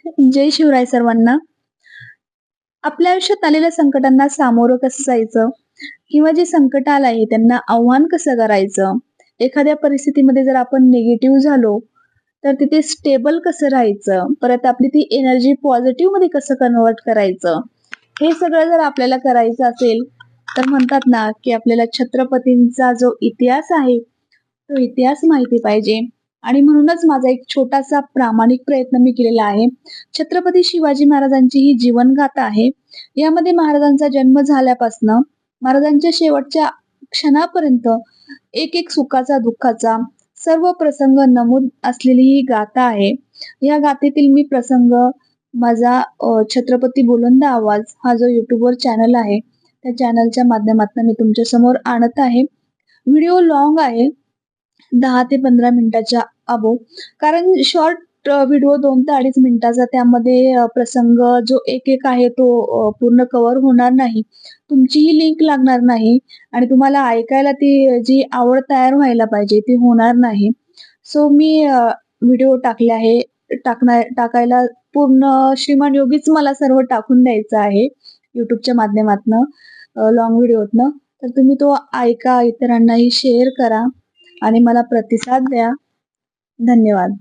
जय शिवराय सर्वांना. आपल्या आयुष्यात आलेल्या संकटांना सामोरं कसं जायचं किंवा जे संकट आलं आहे त्यांना आव्हान कसं करायचं? एखाद्या परिस्थितीमध्ये जर आपण निगेटिव्ह झालो, तर तिथे स्टेबल कसं राहायचं? परत आपली ती एनर्जी पॉझिटिव्हमध्ये कसं कन्व्हर्ट करायचं? हे सगळं जर आपल्याला करायचं असेल, तर म्हणतात ना, की आपल्याला छत्रपतींचा जो इतिहास आहे, तो इतिहास माहिती पाहिजे आणि म्हणूनच माझा एक छोटासा प्रामाणिक प्रयत्न मी केलेला आहे. छत्रपती शिवाजी महाराजांची ही जीवनगाथा आहे. यामध्ये महाराजांचा जन्म झाल्यापासनं महाराजांच्या शेवटच्या क्षणापर्यंत एक-एक सुखाचा, दुःखाचा सर्व प्रसंग नमूद असलेली ही गाथा आहे. या गाथेतील मी प्रसंग माझा छत्रपती बुलंद आवाज हा जो YouTubeवर चॅनल आहे, त्या चॅनलच्या माध्यमातून मी तुमच्यासमोर आणत आहे. व्हिडिओ लाँग आहे. 10 ते 15 मिनिटाच्या अबोव. कारण शॉर्ट व्हिडिओ 2 ते 2.5 मिनिटाचा त्यामध्ये प्रसंग जो एक-एक आहे तो पूर्ण कव्हर होणार नाही. तुमचीही लिंक लागणार नाही आणि तुम्हाला ऐकायला ती जी आवड तयार व्हायला पाहिजे ती होणार नाही. सो मी व्हिडिओ टाकले आहे. टाकायला पूर्ण श्रीमान योगीच मला सर्व टाकून द्यायचं आहे YouTubeच्या माध्यमातनं व्हिडिओतनं. तर तुम्ही तो ऐका, इतरांनाही शेअर करा. आणि मला प्रतिसाद द्या. धन्यवाद.